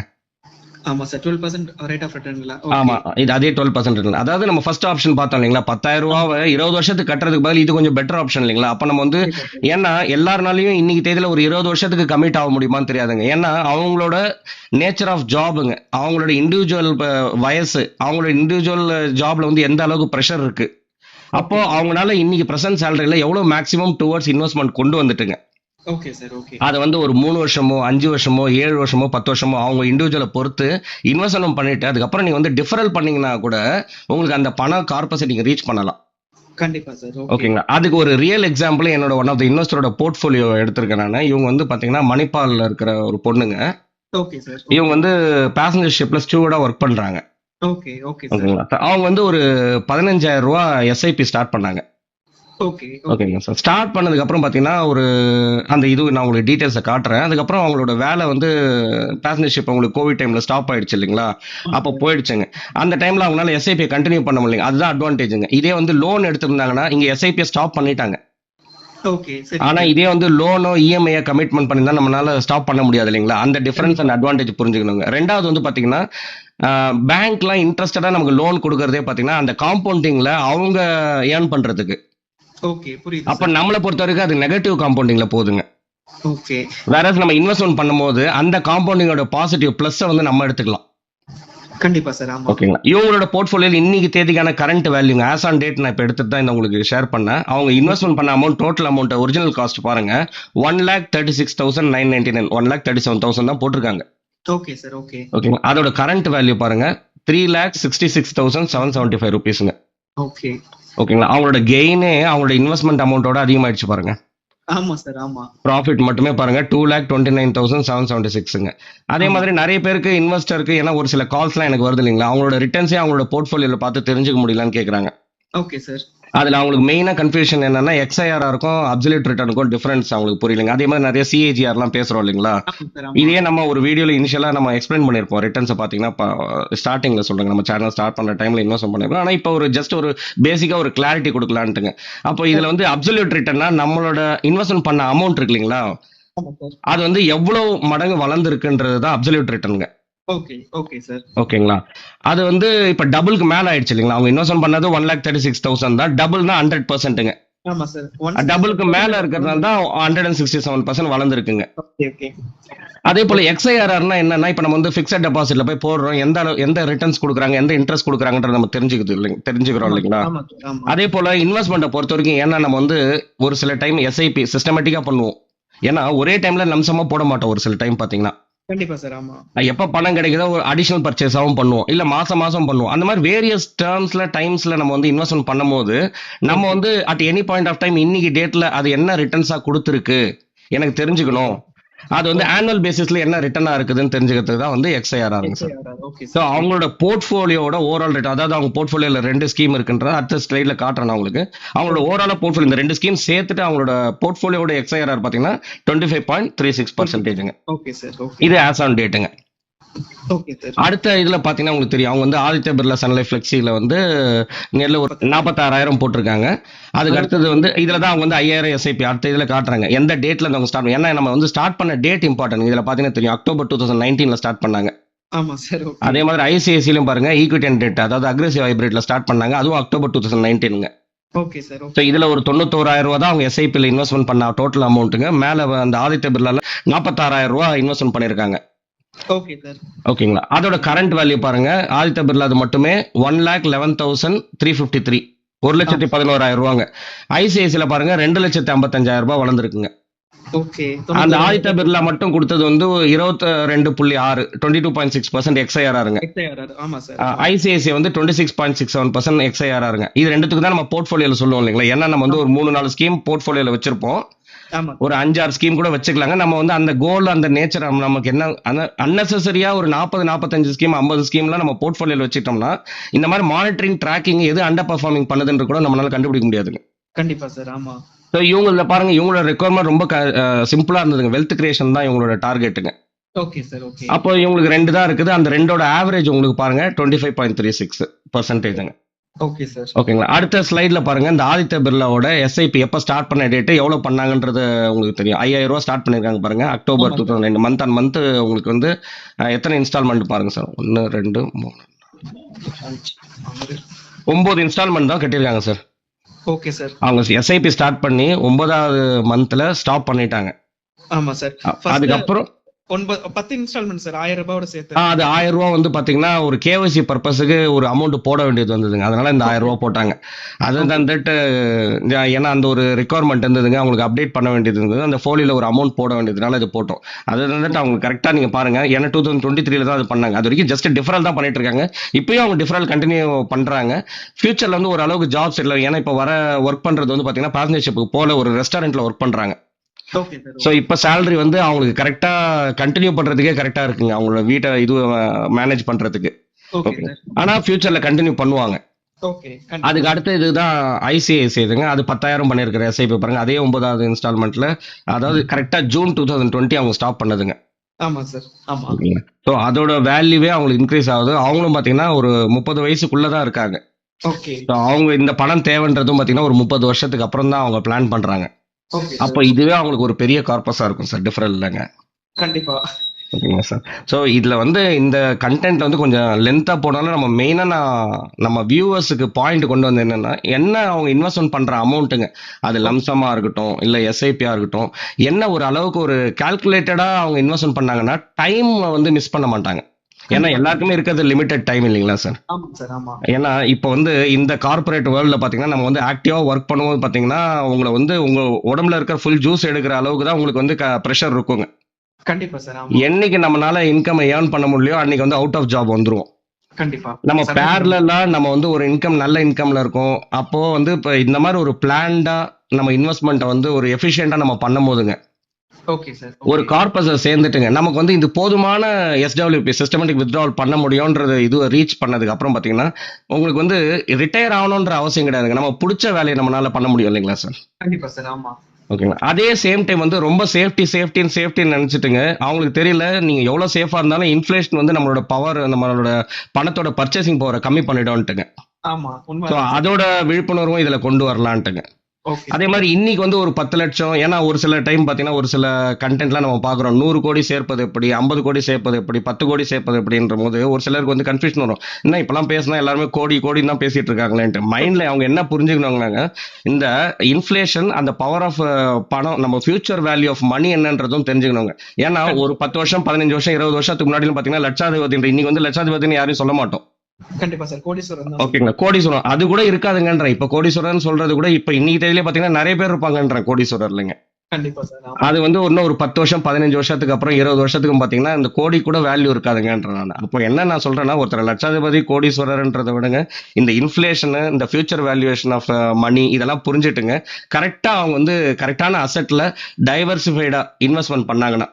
ஆமா சார். 12% rate of ரிட்டர்ன்ல. ஆமா. இது அதே 12% இருக்கு. அதாவது நம்ம ஃபர்ஸ்ட் ஆப்ஷன் பார்த்தோம் இல்லைங்களா, 10,000 ரூபாவை 20 வருஷத்துக்கு கட்டுறதுக்கு பதில் இது கொஞ்சம் பெட்டர் ஆப்ஷன் இல்லைங்களா. அப்ப நம்ம வந்து ஏன்னா எல்லாருனாலையும் இன்னைக்கு தேதியில ஒரு 20 வருஷத்துக்கு கமிட் ஆக முடியுமான்னு தெரியாதுங்க. ஏன்னா அவங்களோட நேச்சர் ஆஃப் ஜாபுங்க, அவங்களோட இண்டிவிஜுவல் வயசு, அவங்களோட இண்டிவிஜுவல் ஜாப்ல வந்து எந்த அளவுக்கு ப்ரெஷர் இருக்கு. அப்போ அவங்களால இன்னைக்கு பிரசன்ட் சேலரியில எவ்வளவு மேக்ஸிமம் டுவர்ட்ஸ் இன்வெஸ்ட்மெண்ட் கொண்டு வந்துட்டுங்க. Okay sir. ஓகே. அதை வந்து ஒரு 3 வருஷமோ 5 வருஷமோ 7 வருஷமோ 10 வருஷமோ அவங்க இண்டிவிஜுவலை பொறுத்து இன்வெஸ்ட்மெண்ட் பண்ணிட்டு அதுக்கப்புறம் நீங்க வந்து டிஃபரல் பண்ணீங்கன்னா கூட உங்களுக்கு அந்த பண கார்பஸை நீங்க ரீச் பண்ணலாம். கண்டிப்பா சார். ஓகேங்களா? அதுக்கு ஒரு ரியல் எக்ஸாம்பிள் என்னோட ஒன் ஆஃப் த இன்வெஸ்டரோட போர்ட்ஃபோலியோ எடுத்திருக்கேன் நான். இவங்க வந்து பாத்தீங்கன்னா மணிப்பால்ல இருக்கிற ஒரு பொண்ணுங்க. Okay sir. இவங்க வந்து பேசஞ்சர் ஷிப்ல ஸ்டூவர்டா ஒர்க் பண்றாங்க. Okay, okay sir. ஓகேங்களா. அவங்க வந்து ஒரு 15,000 ரூபா எஸ்ஐபி ஸ்டார்ட் பண்ணாங்க. Okay, okay. ஓகேங்களா சார். ஸ்டார்ட் பண்ணதுக்கு அப்புறம் பார்த்தீங்கன்னா, அந்த இது நான் உங்களுக்கு டீட்டெயில்ஸ காட்டுறேன். அதுக்கப்புறம் அவங்களோட வேலை வந்து பேசஞ்சர்ஷிப் அவங்களுக்கு கோவிட் டைம்ல ஸ்டாப் ஆயிடுச்சு இல்லைங்களா? ஆமா அப்போ சார். போயிடுச்சுங்க. அந்த டைம்ல அவங்களால எஸ்ஐபிய கன்டின்யூ பண்ண முடியலைங்க. அதுதான் அட்வான்டேஜ்ங்க. இதே வந்து லோன் எடுத்திருந்தாங்கன்னா, இங்க எஸ்ஐபிய ஸ்டாப் பண்ணிட்டாங்க. ஓகே. சரி, ஆனா சரி. இதே வந்து லோனோ, இஎம்ஐ கமிட்மெண்ட் பண்ணியிருந்தா நம்மளால ஸ்டாப் பண்ண முடியாது இல்லைங்களா? அந்த டிஃபரன்ஸ் கண்டிப்பா. அண்ட் அட்வான்டேஜ் புரிஞ்சுக்கணுங்க. 2வது வந்து பார்த்தீங்கன்னா, பேங்க்லாம் இன்ட்ரஸ்டடா நமக்கு லோன் குடுக்குறதே பார்த்தீங்கன்னா, அந்த காம்பவுண்டிங்ல அவங்க ஏர்ன் பண்றதுக்கு. ஓகே. புரியுது அப்ப சார். நம்மள பொறுத்தவரைக்கும் அது நெகட்டிவ் காம்பவுண்டிங்ல போகுதுங்க. ஓகே. வேறஸ் நம்ம இன்வெஸ்ட்மென்ட் பண்ணும்போது, அந்த காம்பவுண்டிங்கோட பாசிட்டிவ் பிளஸ்ஸ வந்து நம்ம எடுத்துக்கலாம். கண்டிப்பா சார். ஆமா. ஓகேங்களா. இவங்களோட போர்ட்ஃபோலியோல இன்னைக்கு தேதிக்கான கரண்ட் வேல்யூங்க. ஆஸ் ஆன் டேட் நான் இப்ப எடுத்துட்டு தான் இந்த உங்களுக்கு ஷேர் பண்ணேன். அவங்க இன்வெஸ்ட்மென்ட் பண்ண amount total amount original cost பாருங்க. 1,36,999 1,37,000 தான் போட்டிருக்காங்க. Okay sir. ஓகே. ஓகேங்களா. அதோட கரண்ட் வேல்யூ பாருங்க. 3,66,775 ரூபீஸ்ங்க. ஓகே. ஓகேங்களா. அவங்களோட கெயினே அவங்களோட இன்வெஸ்ட்மென்ட் அமௌண்டோட அதிகமாயிடுச்சு பாருங்க. ஆமா சார். ஆமா. ப்ராஃபிட் மட்டுமே பாருங்க 2,29,776ங்க. அதே ஆமா. மாதிரி நிறைய பேருக்கு இன்வெஸ்டருக்கு ஏன்னா ஒரு சில கால்ஸ்லாம் எனக்கு வருது இல்லைங்களா? அவங்களோட ரிட்டர்ன்ஸே அவங்களோட போர்ட்ஃபோலியோல பார்த்து தெரிஞ்சுக்க முடியலன்னு கேட்குறாங்க. Okay sir. அதுல அவங்களுக்கு மெயினா கன்ஃபியூஷன் என்னன்னா எக்ஸ்ஐஆருக்கும் அப்சல்யூட் ரிட்டர்னுக்கும் டிஃபரன்ஸ் அவங்களுக்கு புரியலங்க. அதே மாதிரி நிறைய சிஏஜிஆர்லாம் பேசுறோம் இல்லைங்களா? ஆமா சார். ஆமா. இதே நம்ம ஒரு வீடியோல இனிஷியலா நம்ம எக்ஸ்பிளைன் பண்ணிருப்போம். ரிட்டர்ன்ஸ் பாத்தீங்கன்னா ஸ்டார்டிங்ல சொல்றேங்க. நம்ம சேனல் ஸ்டார்ட் பண்ற டைம்ல இன்வெஸ்ட் பண்ணிருக்கோம். ஆனா இப்போ ஒரு ஜஸ்ட் ஒரு பேசிக்கா ஒரு கிளாரிட்டி கொடுக்கலான்ட்டுங்க. அப்போ இதுல வந்து அப்சல்யூட் ரிட்டர்னா நம்மளோட இன்வெஸ்ட்மெண்ட் பண்ண அமௌண்ட் இருக்கு இல்லைங்களா? ஆமா சார். அது வந்து எவ்வளவு மடங்கு வளர்ந்துருக்குன்றது தான் அப்சல்யூட் ரிட்டர்னுங்க. ஓகே. Okay sir. ஓகேங்களா. அது வந்து இப்ப டபுளுக்கு மேல ஆயிடுச்சு இல்லைங்களா? அவங்க இன்வெஸ்ட் பண்ணது 1,36,000 தான். டபுள்னா 100%ங்க. ஆமா சார். டபுளுக்கு மேல இருக்கிறதுனால தான் 167% வளர்ந்துருக்குங்க. Okay, okay. அதே போல எக்ஸ்ஐஆர்ஆர்னா என்னன்னா, இப்ப நம்ம வந்து பிக்ஸட் டெபாசிட்ல போய் போடுறோம். எந்த ரிட்டர்ன்ஸ் குடுக்குறாங்க, எந்த இன்ட்ரெஸ்ட் குடுக்குறாங்கன்றத நம்ம தெரிஞ்சுக்கிறோம் ஆமா, இல்லைங்களா? ஆமா சார். ஆமா. அதே போல இன்வெஸ்ட்மெண்ட்டை பொறுத்த வரைக்கும் ஏன்னா நம்ம வந்து ஒரு சில டைம் எஸ்ஐபி சிஸ்டமேட்டிக்கா பண்ணுவோம். ஏன்னா ஒரே டைம்ல லம்சமா போட மாட்டோம் ஒரு சில டைம் பாத்தீங்கன்னா. கண்டிப்பா சார். ஆமா. எப்ப பணம் கிடைக்குதோ ஒரு அடிஷனல் பர்ச்சேஸாவும் பண்ணுவோம். இல்ல மாசம் மாசம் பண்ணுவோம். அந்த மாதிரி வேரியஸ் டேர்ம்ஸ்ல டைம்ஸ்ல நம்ம வந்து இன்வெஸ்ட்மெண்ட் பண்ணும்போது நம்ம வந்து at any point of time இன்னைக்கு டேட்ல அது என்ன ரிட்டர்ன்ஸா கொடுத்துருக்கு எனக்கு தெரிஞ்சுக்கணும். அது வந்து ஆனுவல் பேசிஸ்ல என்ன ரிட்டர்னா இருக்குதுன்னு தெரிஞ்சுக்கிறதுக்கு தான் வந்து எக்ஸ்ஐஆர்ஆருங்க சார். Okay so sir. அவங்களோட போர்ட்ஃபோலியோட ஓவரால் ரிட்டர்ன் அதாவது அவங்க போர்ட்ஃபோலியோல 2 ஸ்கீம் இருக்குன்றத அடுத்த ஸ்லைட்ல காட்டுறேன் நான் உங்களுக்கு. அவங்களோட ஓவரால் போர்ட்ஃபோலியோ இந்த 2 ஸ்கீம் சேர்த்துட்டு அவங்களோட போர்ட்ஃபோலியோட எக்ஸ்ஐஆர்ஆர் பாத்தீங்கன்னா 25.36%ங்க. Okay sir. ஓகே. இது ஆஸ் ஆன் டேட்டுங்க. Okay sir. அடுத்த இதுல பாத்தீங்கன்னா உங்களுக்கு தெரியும் அவங்க வந்து ஆதித்ய பிர்லா சன்லைஃப் ஃபிளெக்ஸில வந்து நேர்ல ஒரு 46,000 போட்டிருக்காங்க. அதுக்கு அடுத்தது வந்து இதுல தான் அவங்க வந்து 5,000 எஸ்ஐபி அடுத்த இதுல காட்டுறாங்க. எந்த டேட்ல அவங்க ஸ்டார்ட் ஏன்னா நம்ம வந்து ஸ்டார்ட் பண்ண டேட் இம்பார்ட்டன்ட். இதுல பாத்தீங்கன்னா தெரியும் அக்டோபர் 2019ல ஸ்டார்ட் பண்ணாங்க. ஆமா சார். ஓகே. அதே மாதிரி ஐசிஐசியிலும் பாருங்க ஈக்விட்டி அண்ட் டெட் அதாவது அக்ரெசிவ் ஹைபிரிட்ல ஸ்டார்ட் பண்ணாங்க. அதுவும் அக்டோபர் 2019ங்க. Okay sir. So okay. இதுல ஒரு 91,000 ரூபா தான் அவங்க எஸ்ஐபியில் இன்வெஸ்ட்மெண்ட் பண்ண டோட்டல் அமௌண்ட்டுங்க. மேல அந்த ஆதித்ய பிர்லால 46,000 ரூபா இன்வெஸ்ட்மெண்ட் பண்ணிருக்காங்க. Okay sir. ஓகேங்களா. அதோட கரண்ட் வேல்யூ பாருங்க ஆதித்ய பிர்லா அது மட்டுமே 1,11,353 1,11,000 ரூபாங்க. ஐசிஐசியில பாருங்க 2,55,000 ரூபாய் வளர்ந்துருக்குங்க. ஓகே. அந்த ஆதித்ய பிர்லா மட்டும் கொடுத்தது வந்து 22.6 22.6% எக்ஸ்ஐஆர்ஆருங்க. ஆமா சார். ஐசிஐசிஐ வந்து 26.67% எக்ஸ்ஐஆர்ஆருங்க. இது ரெண்டுத்துக்கு தான் நம்ம போர்ட்ஃபோலியோல சொல்லுவோம் இல்லைங்களா? ஏன்னா நம்ம வந்து ஒரு 3-4 ஸ்கீம் போர்ட்ஃபோலியோல வச்சிருப்போம். ஆமா. ஒரு 5-6 ஸ்கீம் கூட வச்சுக்கலாங்க. நம்ம வந்து அந்த கோல் அந்த நேச்சர் நமக்கு என்ன அன்னெசரியா ஒரு 40-45 ஸ்கீம் 50 ஸ்கீம்லாம் நம்ம போர்ட்ஃபோலியோல வச்சுட்டோம்னா இந்த மாதிரி மானிட்டரிங் ட்ராக்கிங் எது அண்டர் பெர்ஃபார்மிங் பண்ணுதுன்னு கூட நம்மளால கண்டுபிடிக்க முடியாதுங்க. கண்டிப்பா சார். ஆமா. ஸோ இவங்கள பாருங்க இவங்களோட ரெக்குவயர்மெண்ட் ரொம்ப சிம்பிளா இருந்ததுங்க. வெல்த் கிரியேஷன் தான் இவங்களோட டார்கெட்டுங்க. Okay sir. ஓகே. அப்போ இவங்களுக்கு 2 தான் இருக்குது. அந்த 2ஓட ஆவரேஜ் உங்களுக்கு பாருங்க 25.36%. Okay sir. ஓகேங்களா. அடுத்த ஸ்லைட்ல பாருங்க இந்த ஆதித்ய பிர்லாவோட எஸ்ஐபி எப்ப ஸ்டார்ட் பண்ண டேட் எவ்வளவு பண்ணாங்கன்றது உங்களுக்கு தெரியும். 5,000 ரூபாய் ஸ்டார்ட் பண்ணிருக்காங்க பாருங்க அக்டோபர் 2009 மந்த் அண்ட் மந்த் உங்களுக்கு வந்து எத்தனை இன்ஸ்டால்மெண்ட் பாருங்க சார் 1 2 3 9 இன்ஸ்டால்மெண்ட் தான் கட்டியிருக்காங்க சார். Okay sir. அவங்க எஸ்ஐபி ஸ்டார்ட் பண்ணி 9வது மந்த்ல ஸ்டாப் பண்ணிட்டாங்க. ஆமா சார். அதுக்கப்புறம் 10 இன்ஸ்டால்மெண்ட் சார் 1,000 ரூபாயோட சேர்த்து. அது 1,000 ரூபாய் வந்து பாத்தீங்கன்னா ஒரு கேஒய்சி பர்பஸுக்கு ஒரு அமௌண்ட் போட வேண்டியது வந்ததுங்க. அதனால இந்த 1,000 ரூபாய் போட்டாங்க. அது தந்துட்டு ஏன்னா அந்த ஒரு ரெக்குவயர்மெண்ட் இருந்ததுங்க. அவங்களுக்கு அப்டேட் பண்ண வேண்டியது இருந்தது. அந்த ஃபோலியோல ஒரு அமௌண்ட் போட வேண்டியதுனால இது போட்டோம். அது வந்துட்டு அவங்க கரெக்டா நீங்க பாருங்க ஏன்னா 2023ல தான் அது பண்ணாங்க. அது வரைக்கும் ஜஸ்ட் டிஃபரல் தான் பண்ணிட்டு இருக்காங்க. இப்பயும் அவங்க டிஃபரல் கண்டினியூ பண்றாங்க. ஃபியூச்சர்ல வந்து ஒரு அளவுக்கு ஜாப் செட்டில் ஏன்னா இப்ப வர ஒர்க் பண்றது வந்து பாத்தீங்கன்னா பேசஞ்சர்ஷிப்புக்கு போல ஒரு ரெஸ்டாரண்ட்ல ஒர்க் பண்றாங்க. Okay sir. ஸோ இப்போ சேலரி வந்து அவங்களுக்கு கரெக்டா கண்டினியூ பண்றதுக்கே கரெக்டா இருக்குங்க. அவங்களோட வீட்டை இது மேனேஜ் பண்றதுக்கு. Okay sir. ஆனா ஃபியூச்சர்ல கண்டினியூ பண்ணுவாங்க. ஓகே. அதுக்கு அடுத்து இதுதான் ஐசிஐசிஐ இதுங்க. அது 10,000 பண்ணியிருக்கிற எஸ்ஐபி பாருங்க. அதே 9வது இன்ஸ்டால்மெண்ட்ல, அதாவது கரெக்டா ஜூன் 2020 அவங்க ஸ்டாப் பண்ணதுங்க. ஆமா சார். ஆமா. ஸோ அதோட வேல்யூவே அவங்களுக்கு இன்க்ரீஸ் ஆகுது. அவங்களும் பாத்தீங்கன்னா ஒரு 30 வயசுக்குள்ளதான் இருக்காங்க. ஓகே. ஸோ அவங்க இந்த பணம் தேவைன்றதும் பாத்தீங்கன்னா ஒரு 30 வருஷத்துக்கு அப்புறம் தான் அவங்க பிளான் பண்றாங்க. ஓகே அப்ப சார். இதுவே அவங்களுக்கு ஒரு பெரிய கார்பஸா இருக்கும் சார். டிஃபரல் இல்லைங்க. கண்டிப்பா. ஓகேங்க சார். ஸோ இதுல வந்து இந்த கண்டென்ட் வந்து கொஞ்சம் லென்த்தா போனாலும் நம்ம மெயினா நம்ம வியூவர்ஸுக்கு பாயிண்ட் கொண்டு வந்து என்னன்னா, என்ன அவங்க இன்வெஸ்ட்மெண்ட் பண்ற அமௌண்ட்டுங்க, அது லம்சமா இருக்கட்டும் இல்ல எஸ்ஐபியா இருக்கட்டும், என்ன ஒரு அளவுக்கு ஒரு கால்குலேட்டடா அவங்க இன்வெஸ்ட்மெண்ட் பண்ணாங்கன்னா டைம் வந்து மிஸ் பண்ண மாட்டாங்க. ஏன்னா எல்லாருக்குமே இருக்கிறது லிமிடெட் டைம் இல்லைங்களா சார்? ஆமா சார். ஆமா. ஏன்னா இப்போ வந்து இந்த கார்பரேட் வேர்ல்ட்ல பாத்தீங்கன்னா நம்ம வந்து ஆக்டிவா ஒர்க் பண்ணும்போது பாத்தீங்கன்னா உங்களை வந்து உங்க உடம்புல இருக்கிற ஃபுல் ஜூஸ் எடுக்கிற அளவுக்கு தான் உங்களுக்கு வந்து ப்ரெஷர் இருக்குங்க. கண்டிப்பா சார். ஆமா. என்னைக்கு நம்மனால இன்கம் ஏர்ன் பண்ண முடியலையோ அன்னைக்கு வந்து அவுட் ஆஃப் ஜாப் வந்துருவோம். கண்டிப்பா. நம்ம பேரலா நம்ம வந்து ஒரு இன்கம் நல்ல இன்கம்ல இருக்கோம். அப்போ வந்து இப்ப இந்த மாதிரி ஒரு பிளான்டா நம்ம இன்வெஸ்ட்மெண்ட்டை வந்து ஒரு எஃபிஷியண்டா நம்ம பண்ணும் போதுங்க, ஓகே சார். ஒரு கார்பஸை சேர்ந்துட்டுங்க நமக்கு வந்து இது போதுமான எஸ்டபிள்யூபி சிஸ்டமேட்டிக் வித்ட்ராவல் பண்ண முடியும்ன்றது இது ரீச் பண்ணதுக்கு அப்புறம் பாத்தீங்கன்னா உங்களுக்கு வந்து ரிட்டையர் ஆகணுன்ற அவசியம் கிடையாதுங்க. நம்ம பிடிச்ச வேலையை நம்மளால பண்ண முடியும் இல்லைங்களா சார்? கண்டிப்பா சார். ஆமா. ஓகேங்களா? அதே சேம் டைம் வந்து ரொம்ப சேஃப்டின்னு நினைச்சிட்டுங்க, அவங்களுக்கு தெரியல நீங்க எவ்வளவு சேஃபா இருந்தாலும் இன்ஃபிளேஷன் வந்து நம்மளோட பவர், நம்மளோட பணத்தோட பர்ச்சேசிங் பவரை கம்மி பண்ணிடும்ட்டுங்க. ஆமா. உண்மை. ஸோ அதோட விழிப்புணர்வும் இதுல கொண்டு வரலான்ட்டுங்க. ஓகே. அதே மாதிரி இன்னைக்கு வந்து ஒரு 10 லட்சம், ஏன்னா ஒரு சில டைம் பாத்தீங்கன்னா ஒரு சில கண்டென்ட்லாம் நம்ம பாக்குறோம் 100 கோடி சேர்ப்பது எப்படி, 50 கோடி சேர்ப்பது எப்படி, 10 கோடி சேர்ப்பது எப்படின்ற போது ஒரு சிலருக்கு வந்து கன்ஃபியூஷன் வரும். என்ன இப்பெல்லாம் பேசினா எல்லாருமே கோடி தான் பேசிட்டு இருக்காங்களேன்ட்டு. மைண்ட்ல அவங்க என்ன புரிஞ்சுக்கணுங்க, இந்த இன்ஃபிளேஷன் அந்த பவர் ஆஃப் பணம், நம்ம ஃபியூச்சர் வேல்யூ ஆஃப் மணி என்னன்றதும் தெரிஞ்சுக்கணுங்க. ஏன்னா ஒரு 10 வருஷம் 15 வருஷம் 20 வருஷத்துக்கு முன்னாடி பாத்தீங்கன்னா லட்சாதிபதி, இன்னைக்கு வந்து லட்சாதிபதினு யாரையும் சொல்ல மாட்டோம். கண்டிப்பா சார். கோடீஸ்வரன் தான். ஓகேங்களா? கோடீஸ்வரன் அது கூட இருக்காதுங்கன்ற. இப்ப கோடீஸ்வரன் சொல்றது கூட இப்ப இன்னைக்கு தேதியிலே பாத்தீங்கன்னா நிறைய பேர் இருப்பாங்கன்ற கோடீஸ்வரர் இல்லைங்க. கண்டிப்பா சார். ஆமா. அது வந்து இன்னும் ஒரு 10 வருஷம் 15 வருஷத்துக்கு அப்புறம் 20 வருஷத்துக்கும் பாத்தீங்கன்னா இந்த கோடி கூட வேல்யூ இருக்காதுங்கன்ற நான். அப்போ என்ன நான் சொல்றேன்னா, ஒருத்தர் லட்சாதிபதி கோடீஸ்வரர்ன்றதை விடுங்க, இந்த இன்ஃபிளேஷன், இந்த ஃபியூச்சர் வேல்யூவேஷன் ஆஃப் மணி இதெல்லாம் புரிஞ்சுட்டுங்க, கரெக்டா அவங்க வந்து கரெக்டான அசெட்ல டைவர்சிஃபைடா இன்வெஸ்ட்மெண்ட் பண்ணாங்கன்னா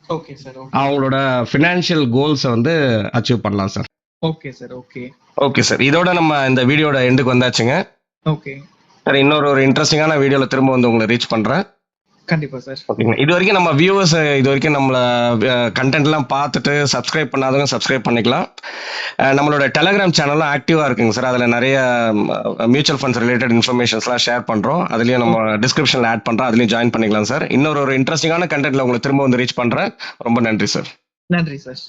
ஓகே சார். அவங்களோட ஃபினான்ஷியல் கோல்ஸை வந்து அச்சீவ் பண்ணலாம் sir. Okay sir. Okay. Okay sir. இதோட நம்ம இந்த வீடியோட எண்டுக்கு வந்தாச்சுங்க. ஓகே சார், இன்னொரு ஒரு இன்ட்ரெஸ்டிங்கான வீடியோல திரும்ப வந்து உங்களை ரீச் பண்றேன். கண்டிப்பா சார். ஓகேங்க. இது வரைக்கும் நம்ம வியூவர்ஸ் இது வரைக்கும் நம்மள கண்டென்ட் எல்லாம் பார்த்துட்டு சப்ஸ்கிரைப் பண்ணாதவங்க சப்ஸ்கிரைப் பண்ணிக்கலாம். நம்மளோட டெலகிராம் சேனலும் ஆக்டிவா இருக்குங்க சார். அதுல நிறைய மியூச்சுவல் ஃபண்ட்ஸ் ரிலேட்டட் இன்ஃபர்மேஷன்ஸ்லாம் ஷேர் பண்றோம். அதுலயும் நம்ம டிஸ்கிரிப்ஷன்ல ஆட் பண்றோம். அதுலயும் ஜாயின் பண்ணிக்கலாம் சார். இன்னொரு ஒரு இன்ட்ரெஸ்டிங்கான கண்டென்ட்ல உங்களை திரும்ப வந்து ரீச் பண்றேன். ரொம்ப நன்றி சார். நன்றி சார்.